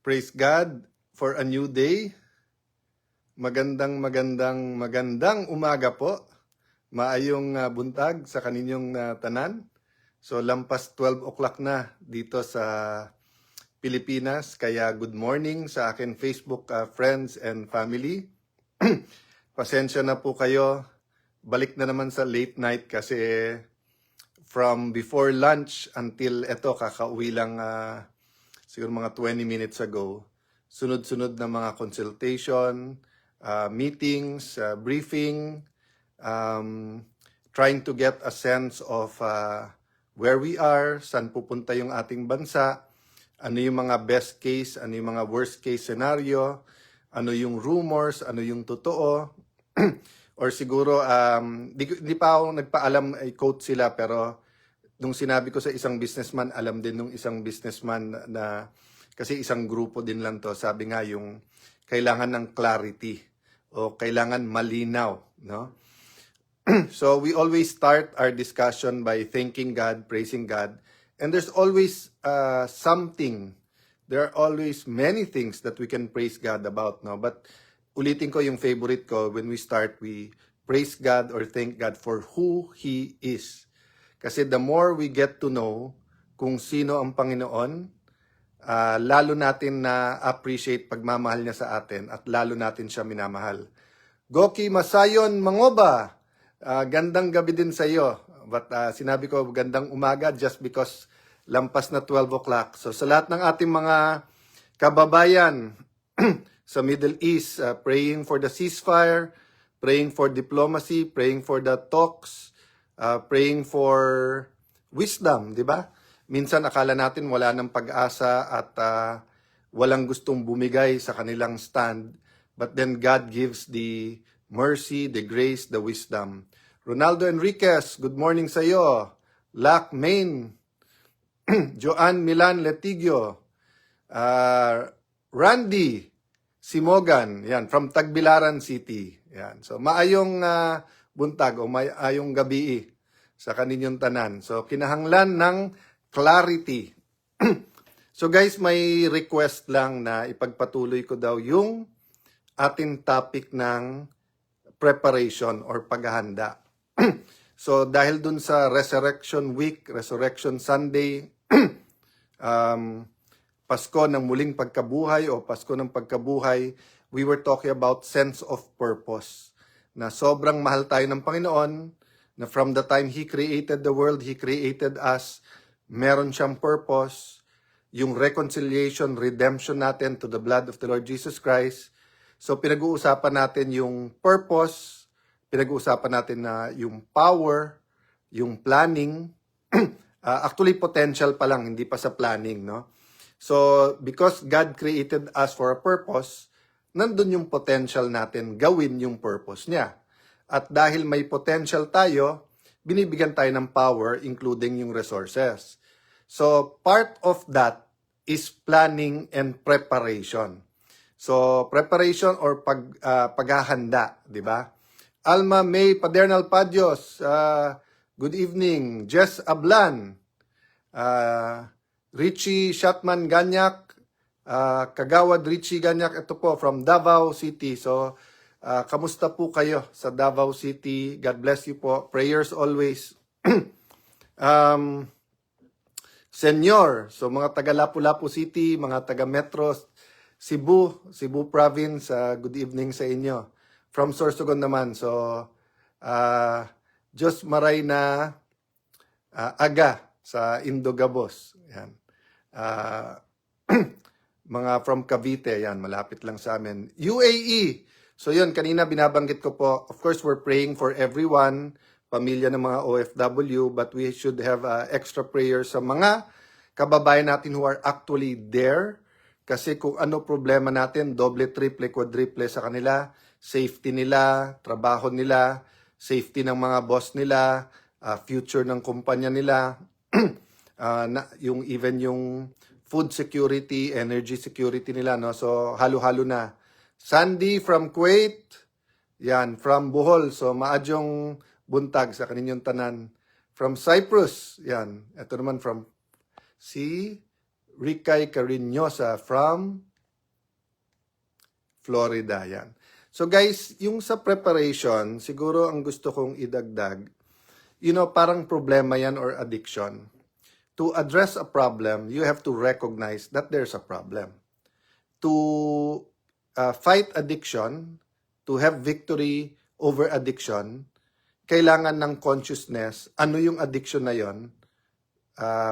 Praise God for a new day. Magandang umaga po. Maayong buntag sa kaninyong tanan. So lampas 12 o'clock na dito sa Pilipinas. Kaya good morning sa akin Facebook friends and family. Pasensya na po kayo. Balik na naman sa late night kasi from before lunch until eto kakauwi lang siguro mga 20 minutes ago, sunod-sunod na mga consultation, meetings, briefing, trying to get a sense of where we are, saan pupunta yung ating bansa, ano yung mga best case, ano yung mga worst case scenario, ano yung rumors, ano yung totoo, or siguro, di pa ako nagpaalam, i-quote sila, pero nung sinabi ko sa isang businessman, alam din nung isang businessman na kasi isang grupo din lang to, sabi nga yung kailangan ng clarity o kailangan malinaw, no? So we always start our discussion by thanking God, praising God, and there's always something. There are always many things that we can praise God about, no? But ulitin ko yung favorite ko, when we start, we praise God or thank God for who He is. Kasi the more we get to know kung sino ang Panginoon, lalo natin na appreciate pagmamahal niya sa atin at lalo natin siya minamahal. Goki Masayon Mangoba, gandang gabi din sa iyo. But sinabi ko gandang umaga just because lampas na 12 o'clock. So sa lahat ng ating mga kababayan sa Middle East, praying for the ceasefire, praying for diplomacy, praying for the talks, praying for wisdom, di ba? Minsan akala natin wala ng pag-asa at walang gustong bumigay sa kanilang stand. But then God gives the mercy, the grace, the wisdom. Ronaldo Enriquez, good morning sa iyo. Lac Main, Joanne Milan Letigio, Randy Simogan, yan, from Tagbilaran City. Yan. So maayong buntag o maayong gabi sa kaninyong tanan. So kinahanglan ng clarity. So guys, may request lang na ipagpatuloy ko daw yung ating topic ng preparation or paghahanda. So dahil dun sa Resurrection Week, Resurrection Sunday, Pasko ng muling pagkabuhay o Pasko ng pagkabuhay, we were talking about sense of purpose. Na sobrang mahal tayo ng Panginoon, na from the time He created the world, He created us, meron siyang purpose, yung reconciliation, redemption natin to the blood of the Lord Jesus Christ. So pinag-uusapan natin yung purpose, pinag-uusapan natin na yung power, yung planning, actually potential pa lang, hindi pa sa planning, no? So because God created us for a purpose, nandun yung potential natin gawin yung purpose niya. At dahil may potential tayo, binibigyan tayo ng power, including yung resources. So, part of that is planning and preparation. So, preparation or paghahanda, di ba? Alma May Padernal Padios, good evening. Jess Ablan, Richie Shatman Ganyak, Kagawad Richie Ganyak, ito po from Davao City. So, kamusta po kayo sa Davao City? God bless you po. Prayers always. Senyor, so mga taga Lapu-Lapu City, mga taga Metro, Cebu Province, good evening sa inyo. From Sorsogon naman, so Diyos maray na aga sa Indogabos. Yan. Mga from Cavite, yan, malapit lang sa amin. UAE, so yun, kanina binabanggit ko po, of course, we're praying for everyone, pamilya ng mga OFW, but we should have extra prayers sa mga kababayan natin who are actually there. Kasi kung ano problema natin, doble, triple, quadruple sa kanila, safety nila, trabaho nila, safety ng mga boss nila, future ng kumpanya nila, even yung food security, energy security nila, no? So halo-halo na. Sandy from Kuwait, yan, from Bohol, so maadyong buntag sa kaninyong tanan. From Cyprus, yan, ito naman from si Ricay Carinosa from Florida. Yan. So guys, yung sa preparation, siguro ang gusto kong idagdag, parang problema yan or addiction. To address a problem, you have to recognize that there's a problem. To fight addiction, to have victory over addiction, kailangan ng consciousness, ano yung addiction na yon,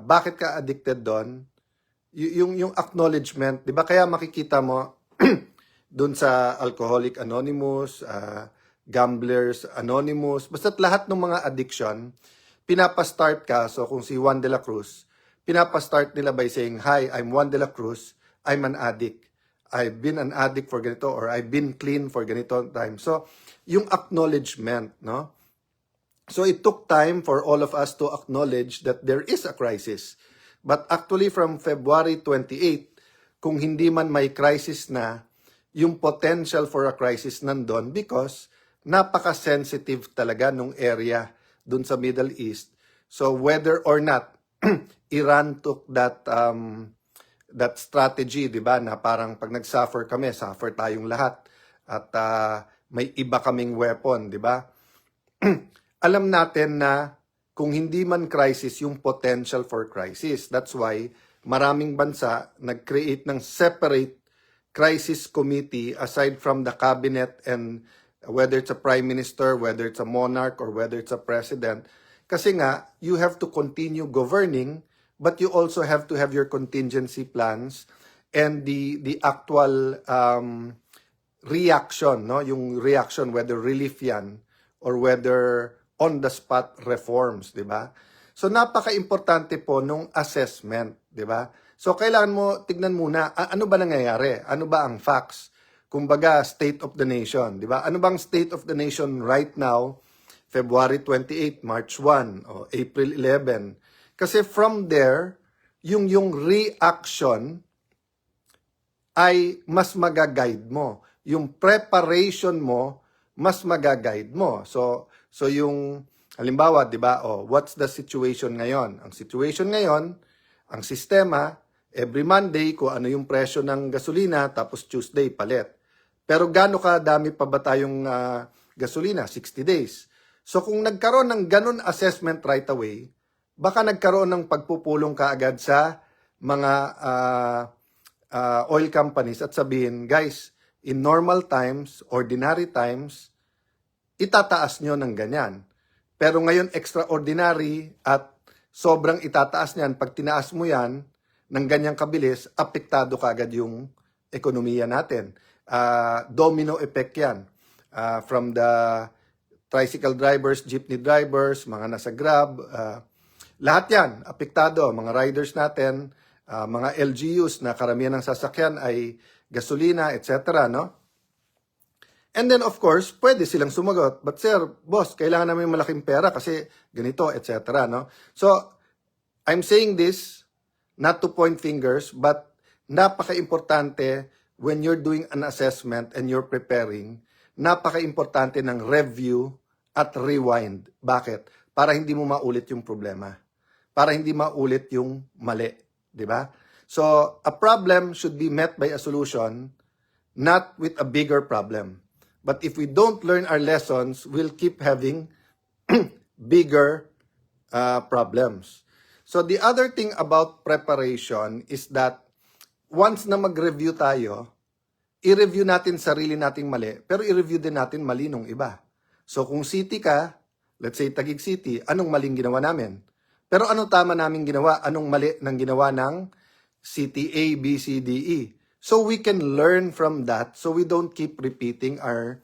bakit ka addicted doon, yung acknowledgement, di ba? Kaya makikita mo doon sa Alcoholic Anonymous, Gamblers Anonymous, basta't lahat ng mga addiction, pinapastart ka. So kung si Juan de la Cruz, pinapastart nila by saying, "Hi, I'm Juan de la Cruz, I'm an addict. I've been an addict for ganito or I've been clean for ganito time." So yung acknowledgement, no? So it took time for all of us to acknowledge that there is a crisis. But actually from February 28, kung hindi man may crisis na, yung potential for a crisis nandun because napaka-sensitive talaga nung area dun sa Middle East. So whether or not Iran took that strategy, di ba, na parang pag nag-suffer kami, suffer tayong lahat at may iba kaming weapon, di ba? Alam natin na kung hindi man crisis, yung potential for crisis. That's why maraming bansa nag-create ng separate crisis committee aside from the cabinet and whether it's a prime minister, whether it's a monarch, or whether it's a president. Kasi nga, you have to continue governing, but you also have to have your contingency plans and the actual reaction, no? Yung reaction, whether relief yan or whether on-the-spot reforms, di ba? So, napaka-importante po nung assessment, di ba? So, kailangan mo, tignan muna, ano ba nangyayari? Ano ba ang facts? Kumbaga, state of the nation, di ba? Ano bang state of the nation right now? February 28, March 1, o April 11. Kasi from there, yung reaction ay mas magaguide mo. Yung preparation mo, mas magaguide mo. So yung, halimbawa, di ba, what's the situation ngayon? Ang situation ngayon, ang sistema, every Monday, kung ano yung presyo ng gasolina, tapos Tuesday, palit. Pero gaano kadami pa ba tayong gasolina? 60 days. So kung nagkaroon ng ganun assessment right away, baka nagkaroon ng pagpupulong kaagad sa mga oil companies at sabihin, guys, in normal times, ordinary times, itataas nyo ng ganyan. Pero ngayon, extraordinary at sobrang itataas niyan. Pag tinaas mo yan ng ganyang kabilis, apektado kaagad yung ekonomiya natin. Domino effect yan. From the tricycle drivers, jeepney drivers, mga nasa Grab, lahat yan, apektado. Mga riders natin, mga LGUs na karamihan ng sasakyan ay gasolina, etc., no? And then, of course, pwede silang sumagot. But sir, boss, kailangan namin malaking pera kasi ganito, etc., no? So, I'm saying this not to point fingers, but napaka-importante when you're doing an assessment and you're preparing, napaka-importante ng review at rewind. Bakit? Para hindi mo maulit yung problema. Para hindi maulit yung mali. Di ba? So, a problem should be met by a solution, not with a bigger problem. But if we don't learn our lessons, we'll keep having bigger problems. So the other thing about preparation is that once na mag-review tayo, i-review natin sarili nating mali, pero i-review din natin mali nung iba. So kung city ka, let's say Taguig City, anong maling ginawa namin? Pero ano tama namin ginawa? Anong mali ng ginawa ng city A, B, C, D, E? So we can learn from that so we don't keep repeating our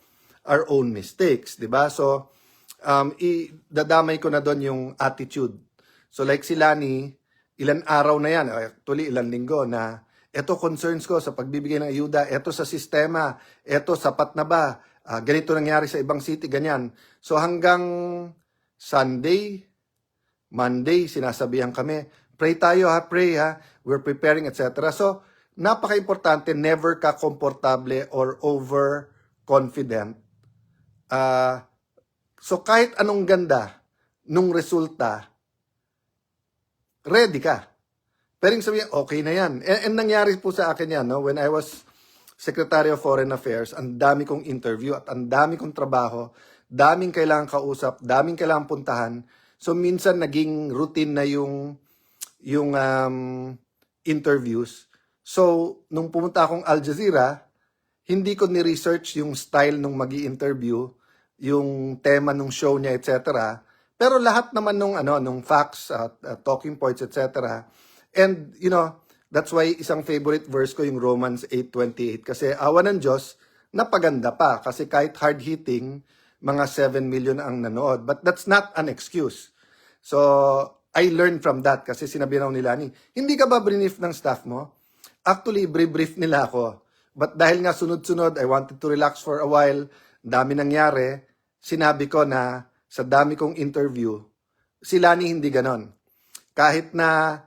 own mistakes, 'di ba? So dadamay ko na doon yung attitude. So like si Lani, ilan araw na yan, actually ilan linggo na eto concerns ko sa pagbibigay ng ayuda, eto sa sistema, eto sapat na ba? Ganito nangyari sa ibang city, ganyan. So hanggang Sunday, Monday, sinasabihan kami, pray tayo ha, pray ha, we're preparing, etc. So napaka-importante, never ka komportable or overconfident. So kahit anong ganda nung resulta, ready ka. Pero yung sabihin, okay na yan. And nangyari po sa akin yan, no? When I was Secretary of Foreign Affairs, ang dami kong interview at ang dami kong trabaho, daming kailangan kausap, daming kailangan puntahan. So minsan naging routine na yung interviews. So nung pumunta akong Al Jazeera, hindi ko ni-research yung style nung magi-interview, yung tema nung show niya, etc. Pero lahat naman nung facts, talking points, etc. And that's why isang favorite verse ko yung Romans 8:28 kasi awa ng Diyos napaganda pa kasi kahit hard-hitting, mga 7 million ang nanood. But that's not an excuse. So, I learned from that kasi sinabi na nila hindi ka ba brief ng staff mo? Actually, brief nila ako. But dahil nga sunod-sunod, I wanted to relax for a while, dami nangyari, sinabi ko na sa dami kong interview, si Lani hindi ganon. Kahit na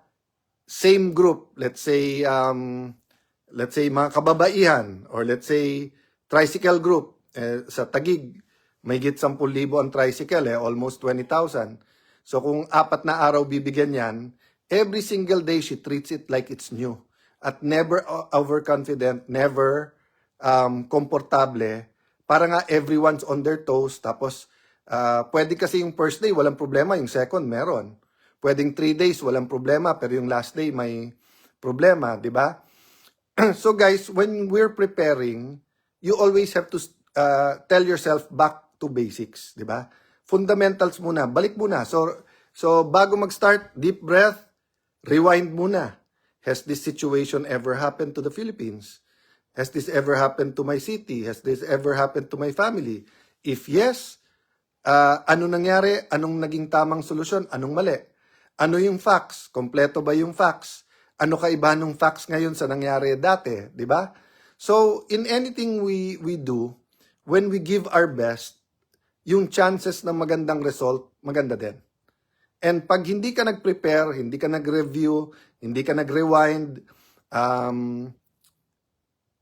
same group, let's say mga kababaihan, or let's say tricycle group, sa Taguig, may higit 10,000 ang tricycle, almost 20,000. So kung 4 na araw bibigyan yan, every single day she treats it like it's new. At never overconfident, never komportable. Para nga everyone's on their toes. Tapos, pwede kasi yung first day, walang problema. Yung second, meron. Pwedeng 3 days, walang problema. Pero yung last day, may problema. Di ba? So guys, when we're preparing, you always have to tell yourself back to basics. Di ba? Fundamentals muna. Balik muna. So bago mag-start, deep breath, rewind muna. Has this situation ever happened to the Philippines? Has this ever happened to my city? Has this ever happened to my family? If yes, ano nangyari? Anong naging tamang solusyon? Anong mali? Ano yung facts? Kompleto ba yung facts? Ano kaiba ng facts ngayon sa nangyari dati? Di ba? So, in anything we do, when we give our best, yung chances ng magandang result, maganda din. And pag hindi ka nag-prepare, hindi ka nag-review, hindi ka nag-rewind,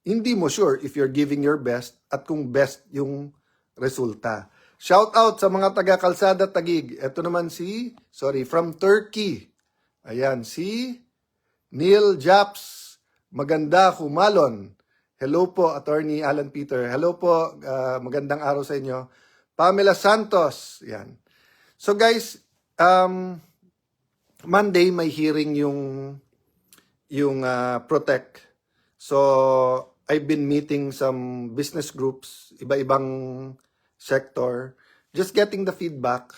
hindi mo sure if you're giving your best at kung best yung resulta. Shout out sa mga taga-Kalsada Taguig. Ito naman from Turkey. Ayan, si Neil Japs. Maganda Humalon. Hello po, Attorney Alan Peter. Hello po, magandang araw sa inyo. Pamela Santos. Yan. So guys, Monday may hearing yung Protect. So I've been meeting some business groups, iba-ibang sector, just getting the feedback,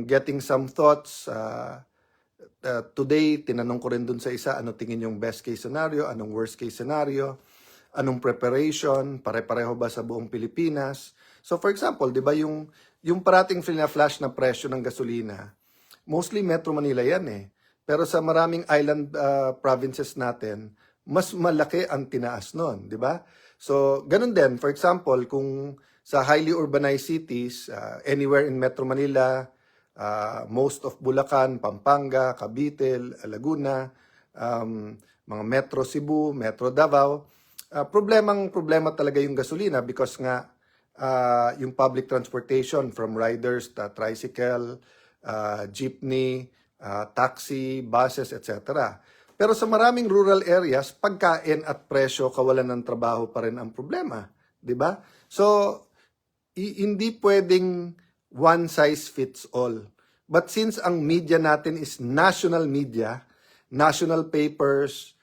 getting some thoughts. Today, tinanong ko rin dun sa isa, ano tingin yung best case scenario, anong worst case scenario, anong preparation, pare-pareho ba sa buong Pilipinas. So for example, di ba yung parating flash na presyo ng gasolina, mostly Metro Manila yan eh. Pero sa maraming island provinces natin, mas malaki ang tinaas nun, di ba? So, ganun din. For example, kung sa highly urbanized cities, anywhere in Metro Manila, most of Bulacan, Pampanga, Cavite, Laguna, mga Metro Cebu, Metro Davao, problema talaga yung gasolina because nga yung public transportation from riders, tricycle, jeepney, taxi, buses, etc. Pero sa maraming rural areas, pagkain at presyo, kawalan ng trabaho pa rin ang problema. Di ba? So, hindi pwedeng one size fits all. But since ang media natin is national media, national papers,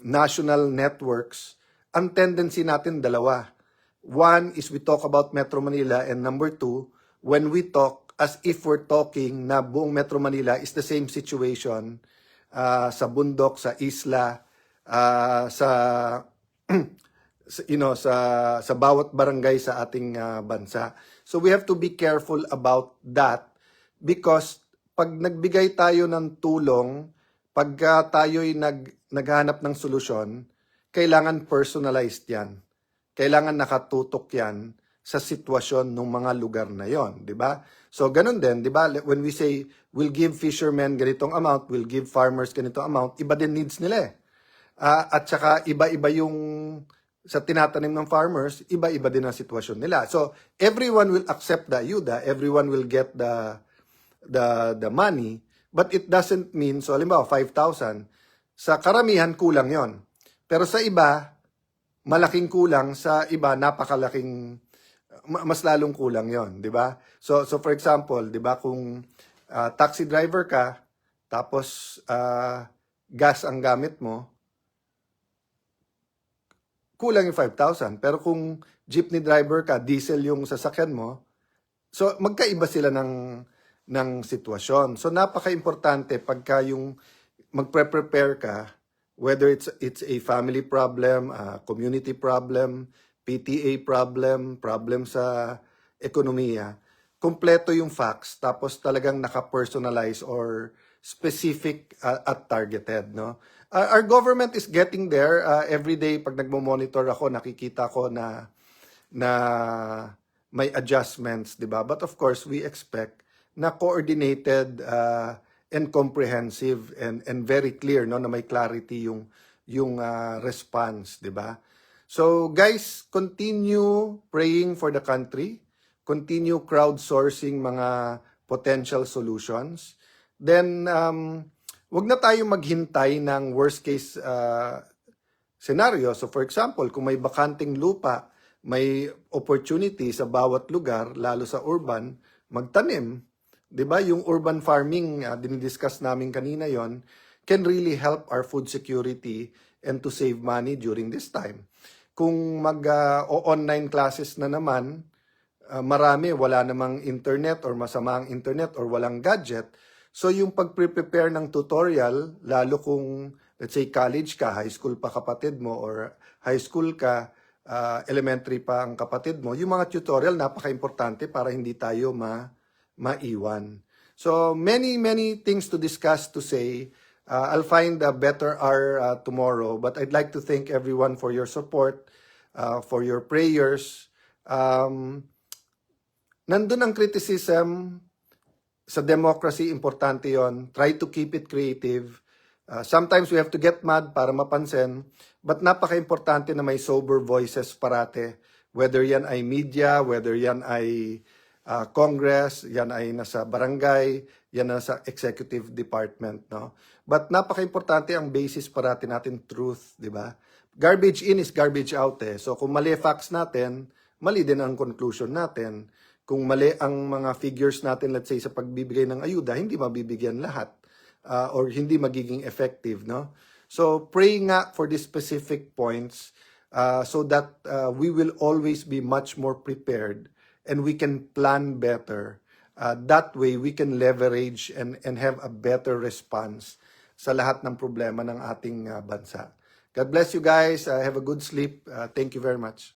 national networks, ang tendency natin dalawa. One is we talk about Metro Manila, and number two, when we talk as if we're talking na buong Metro Manila is the same situation sa bundok, sa isla, sa bawat barangay sa ating bansa. So we have to be careful about that because pag nagbigay tayo ng tulong, pagka tayo'y naghanap ng solusyon, kailangan personalized yan. Kailangan nakatutok yan sa sitwasyon ng mga lugar na yon, di ba? So ganun din, di ba? When we say we'll give fishermen ganitong amount, we'll give farmers ganitong amount, iba din needs nila eh. At saka iba-iba yung sa tinatanim ng farmers, iba-iba din ang sitwasyon nila. So everyone will accept the ayuda, everyone will get the money, but it doesn't mean, so halimbawa 5,000, sa karamihan kulang yon. Pero sa iba, malaking kulang, sa iba napakalaking mas lalong kulang 'yon, 'di ba? So for example, 'di ba kung taxi driver ka tapos gas ang gamit mo, kulang yung 5,000. Pero kung jeepney driver ka, diesel yung sasakyan mo, so magkaiba sila ng sitwasyon. So napaka-importante pagka yung magpre-prepare ka, whether it's a family problem, a community problem, PTA problem, problem sa ekonomiya, kompleto yung facts, tapos talagang naka-personalize or specific at targeted, no? Our government is getting there. Every day, pag nagmo-monitor ako, nakikita ko na may adjustments, di ba? But of course, we expect na coordinated and comprehensive and very clear, no, na may clarity yung response, di ba? So guys, continue praying for the country, continue crowdsourcing mga potential solutions. Then wag na tayong maghintay ng worst case scenario. So for example, kung may bakanting lupa, may opportunity sa bawat lugar, lalo sa urban, magtanim. 'Di ba? Yung urban farming, dinidiscuss namin kanina yon, can really help our food security and to save money during this time. Kung mag-online classes na naman, marami wala namang internet or masama ang internet or walang gadget. So yung pag-prepare ng tutorial, lalo kung let's say college ka, high school pa kapatid mo, or high school ka, elementary pa ang kapatid mo, yung mga tutorial napaka-importante para hindi tayo maiwan. So many things to discuss, to say. I'll find a better hour tomorrow, but I'd like to thank everyone for your support, for your prayers. Nandun ang criticism sa democracy, importante yon. Try to keep it creative. Sometimes we have to get mad para mapansin, but napaka-importante na may sober voices parate. Whether yan ay media, whether yan ay Congress, yan ay nasa barangay, yan nasa executive department, no? But napaka-importante ang basis parati natin, truth, di ba? Garbage in is garbage out eh. So kung mali facts natin, mali din ang conclusion natin. Kung mali ang mga figures natin, let's say sa pagbibigay ng ayuda, hindi mabibigyan lahat or hindi magiging effective, no? So pray nga for these specific points so that we will always be much more prepared and we can plan better. That way, we can leverage and have a better response sa lahat ng problema ng ating bansa. God bless you guys. Have a good sleep. Thank you very much.